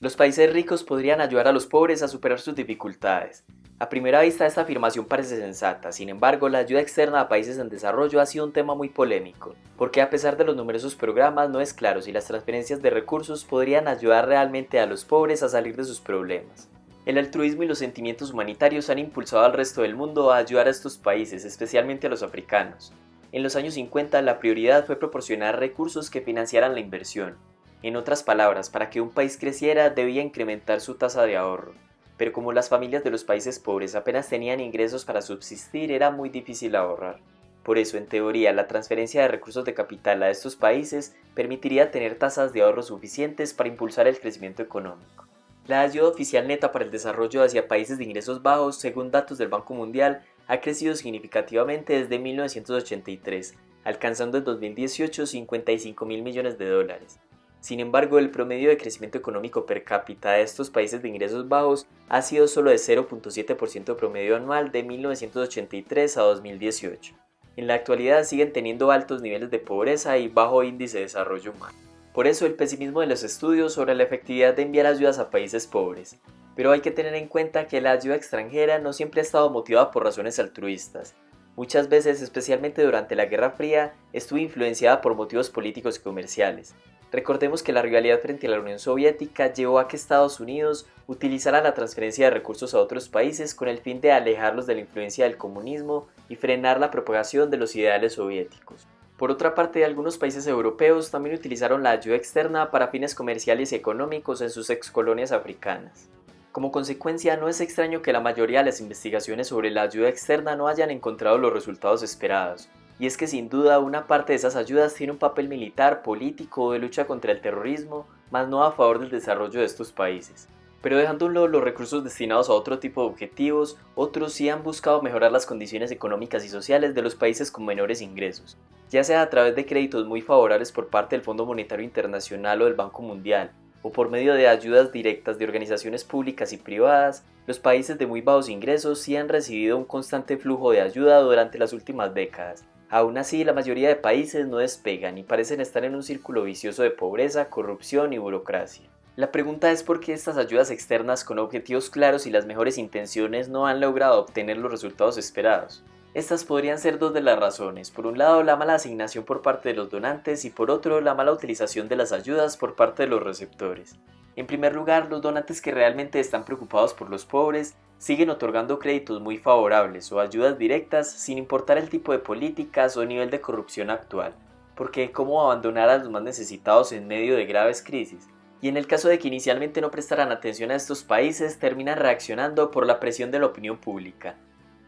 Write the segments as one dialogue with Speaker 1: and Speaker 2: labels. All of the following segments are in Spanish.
Speaker 1: Los países ricos podrían ayudar a los pobres a superar sus dificultades. A primera vista esta afirmación parece sensata, sin embargo la ayuda externa a países en desarrollo ha sido un tema muy polémico, porque a pesar de los numerosos programas no es claro si las transferencias de recursos podrían ayudar realmente a los pobres a salir de sus problemas. El altruismo y los sentimientos humanitarios han impulsado al resto del mundo a ayudar a estos países, especialmente a los africanos. En los años 50 la prioridad fue proporcionar recursos que financiaran la inversión. En otras palabras, para que un país creciera debía incrementar su tasa de ahorro. Pero como las familias de los países pobres apenas tenían ingresos para subsistir, era muy difícil ahorrar. Por eso, en teoría, la transferencia de recursos de capital a estos países permitiría tener tasas de ahorro suficientes para impulsar el crecimiento económico. La ayuda oficial neta para el desarrollo hacia países de ingresos bajos, según datos del Banco Mundial, ha crecido significativamente desde 1983, alcanzando en 2018 $55.000 millones. Sin embargo, el promedio de crecimiento económico per cápita de estos países de ingresos bajos ha sido solo de 0.7% promedio anual de 1983 a 2018. En la actualidad siguen teniendo altos niveles de pobreza y bajo índice de desarrollo humano. Por eso el pesimismo de los estudios sobre la efectividad de enviar ayudas a países pobres. Pero hay que tener en cuenta que la ayuda extranjera no siempre ha estado motivada por razones altruistas. Muchas veces, especialmente durante la Guerra Fría, estuvo influenciada por motivos políticos y comerciales. Recordemos que la rivalidad frente a la Unión Soviética llevó a que Estados Unidos utilizara la transferencia de recursos a otros países con el fin de alejarlos de la influencia del comunismo y frenar la propagación de los ideales soviéticos. Por otra parte, algunos países europeos también utilizaron la ayuda externa para fines comerciales y económicos en sus excolonias africanas. Como consecuencia, no es extraño que la mayoría de las investigaciones sobre la ayuda externa no hayan encontrado los resultados esperados. Y es que sin duda una parte de esas ayudas tiene un papel militar, político o de lucha contra el terrorismo, más no a favor del desarrollo de estos países. Pero dejando a un lado los recursos destinados a otro tipo de objetivos, otros sí han buscado mejorar las condiciones económicas y sociales de los países con menores ingresos, ya sea a través de créditos muy favorables por parte del Fondo Monetario Internacional o del Banco Mundial, o por medio de ayudas directas de organizaciones públicas y privadas. Los países de muy bajos ingresos sí han recibido un constante flujo de ayuda durante las últimas décadas. Aún así, la mayoría de países no despegan y parecen estar en un círculo vicioso de pobreza, corrupción y burocracia. La pregunta es por qué estas ayudas externas con objetivos claros y las mejores intenciones no han logrado obtener los resultados esperados. Estas podrían ser dos de las razones: por un lado la mala asignación por parte de los donantes y por otro la mala utilización de las ayudas por parte de los receptores. En primer lugar, los donantes que realmente están preocupados por los pobres siguen otorgando créditos muy favorables o ayudas directas sin importar el tipo de políticas o nivel de corrupción actual, porque ¿cómo abandonar a los más necesitados en medio de graves crisis? Y en el caso de que inicialmente no prestaran atención a estos países, terminan reaccionando por la presión de la opinión pública.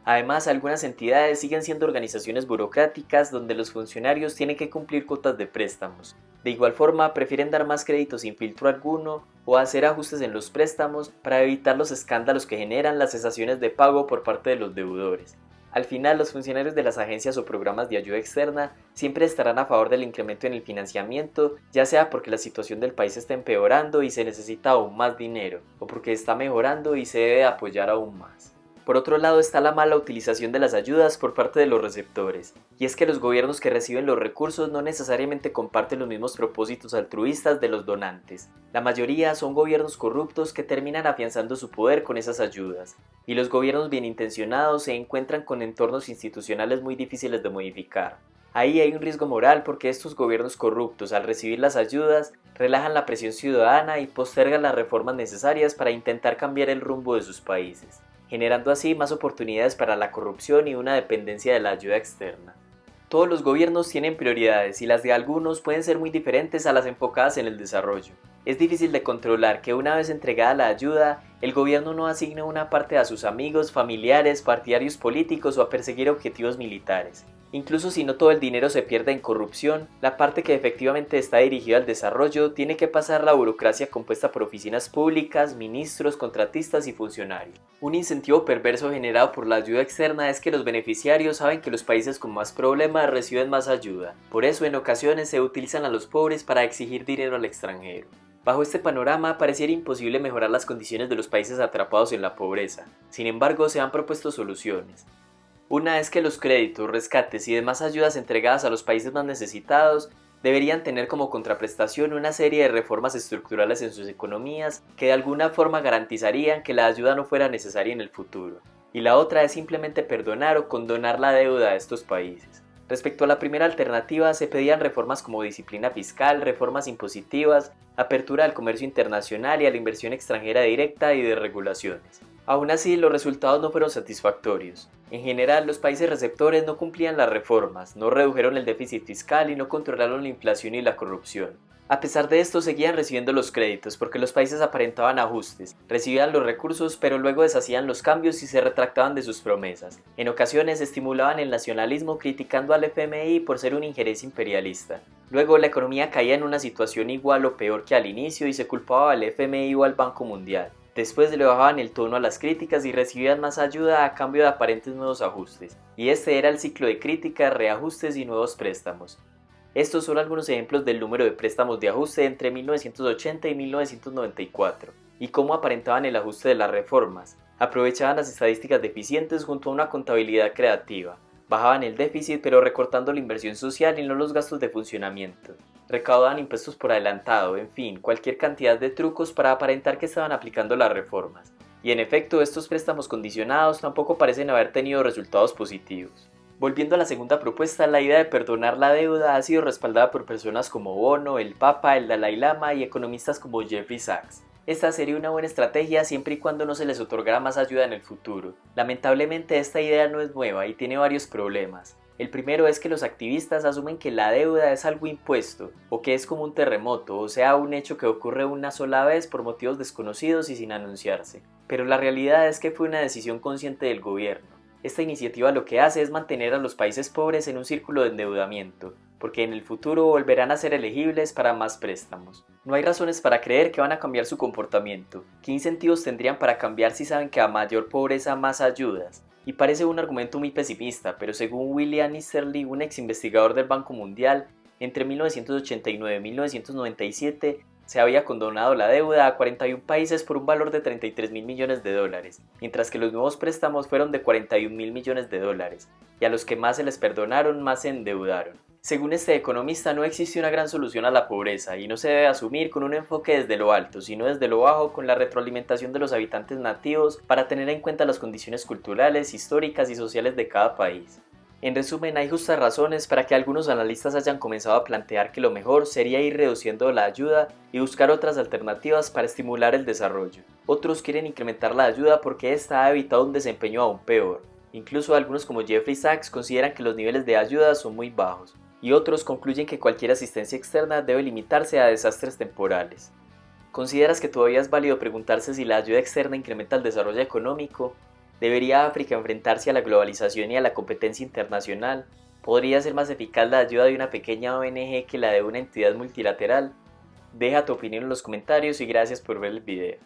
Speaker 1: Además, algunas entidades siguen siendo organizaciones burocráticas donde los funcionarios tienen que cumplir cuotas de préstamos. De igual forma, prefieren dar más créditos sin filtro alguno o hacer ajustes en los préstamos para evitar los escándalos que generan las cesaciones de pago por parte de los deudores. Al final, los funcionarios de las agencias o programas de ayuda externa siempre estarán a favor del incremento en el financiamiento, ya sea porque la situación del país está empeorando y se necesita aún más dinero, o porque está mejorando y se debe apoyar aún más. Por otro lado está la mala utilización de las ayudas por parte de los receptores, y es que los gobiernos que reciben los recursos no necesariamente comparten los mismos propósitos altruistas de los donantes. La mayoría son gobiernos corruptos que terminan afianzando su poder con esas ayudas, y los gobiernos bien intencionados se encuentran con entornos institucionales muy difíciles de modificar. Ahí hay un riesgo moral porque estos gobiernos corruptos, al recibir las ayudas, relajan la presión ciudadana y postergan las reformas necesarias para intentar cambiar el rumbo de sus países, generando así más oportunidades para la corrupción y una dependencia de la ayuda externa. Todos los gobiernos tienen prioridades y las de algunos pueden ser muy diferentes a las enfocadas en el desarrollo. Es difícil de controlar que una vez entregada la ayuda, el gobierno no asigne una parte a sus amigos, familiares, partidarios políticos o a perseguir objetivos militares. Incluso si no todo el dinero se pierde en corrupción, la parte que efectivamente está dirigida al desarrollo tiene que pasar la burocracia compuesta por oficinas públicas, ministros, contratistas y funcionarios. Un incentivo perverso generado por la ayuda externa es que los beneficiarios saben que los países con más problemas reciben más ayuda. Por eso en ocasiones se utilizan a los pobres para exigir dinero al extranjero. Bajo este panorama, pareciera imposible mejorar las condiciones de los países atrapados en la pobreza. Sin embargo, se han propuesto soluciones. Una es que los créditos, rescates y demás ayudas entregadas a los países más necesitados deberían tener como contraprestación una serie de reformas estructurales en sus economías que de alguna forma garantizarían que la ayuda no fuera necesaria en el futuro. Y la otra es simplemente perdonar o condonar la deuda de estos países. Respecto a la primera alternativa, se pedían reformas como disciplina fiscal, reformas impositivas, apertura del comercio internacional y a la inversión extranjera directa y de regulaciones. Aún así, los resultados no fueron satisfactorios. En general, los países receptores no cumplían las reformas, no redujeron el déficit fiscal y no controlaron la inflación y la corrupción. A pesar de esto, seguían recibiendo los créditos porque los países aparentaban ajustes, recibían los recursos pero luego deshacían los cambios y se retractaban de sus promesas. En ocasiones estimulaban el nacionalismo criticando al FMI por ser una injerencia imperialista. Luego la economía caía en una situación igual o peor que al inicio y se culpaba al FMI o al Banco Mundial. Después le bajaban el tono a las críticas y recibían más ayuda a cambio de aparentes nuevos ajustes. Y este era el ciclo de críticas, reajustes y nuevos préstamos. Estos son algunos ejemplos del número de préstamos de ajuste entre 1980 y 1994, y cómo aparentaban el ajuste de las reformas. Aprovechaban las estadísticas deficientes junto a una contabilidad creativa. Bajaban el déficit pero recortando la inversión social y no los gastos de funcionamiento. Recaudaban impuestos por adelantado, en fin, cualquier cantidad de trucos para aparentar que estaban aplicando las reformas. Y en efecto, estos préstamos condicionados tampoco parecen haber tenido resultados positivos. Volviendo a la segunda propuesta, la idea de perdonar la deuda ha sido respaldada por personas como Bono, el Papa, el Dalai Lama y economistas como Jeffrey Sachs. Esta sería una buena estrategia siempre y cuando no se les otorgara más ayuda en el futuro. Lamentablemente esta idea no es nueva y tiene varios problemas. El primero es que los activistas asumen que la deuda es algo impuesto, o que es como un terremoto, o sea, un hecho que ocurre una sola vez por motivos desconocidos y sin anunciarse. Pero la realidad es que fue una decisión consciente del gobierno. Esta iniciativa lo que hace es mantener a los países pobres en un círculo de endeudamiento, porque en el futuro volverán a ser elegibles para más préstamos. No hay razones para creer que van a cambiar su comportamiento. ¿Qué incentivos tendrían para cambiar si saben que a mayor pobreza más ayudas? Y parece un argumento muy pesimista, pero según William Easterly, un ex investigador del Banco Mundial, entre 1989 y 1997 se había condonado la deuda a 41 países por un valor de 33.000 millones de dólares, mientras que los nuevos préstamos fueron de 41.000 millones de dólares, y a los que más se les perdonaron más se endeudaron. Según este economista, no existe una gran solución a la pobreza y no se debe asumir con un enfoque desde lo alto, sino desde lo bajo con la retroalimentación de los habitantes nativos para tener en cuenta las condiciones culturales, históricas y sociales de cada país. En resumen, hay justas razones para que algunos analistas hayan comenzado a plantear que lo mejor sería ir reduciendo la ayuda y buscar otras alternativas para estimular el desarrollo. Otros quieren incrementar la ayuda porque esta ha evitado un desempeño aún peor. Incluso algunos como Jeffrey Sachs consideran que los niveles de ayuda son muy bajos, y otros concluyen que cualquier asistencia externa debe limitarse a desastres temporales. ¿Consideras que todavía es válido preguntarse si la ayuda externa incrementa el desarrollo económico? ¿Debería África enfrentarse a la globalización y a la competencia internacional? ¿Podría ser más eficaz la ayuda de una pequeña ONG que la de una entidad multilateral? Deja tu opinión en los comentarios y gracias por ver el video.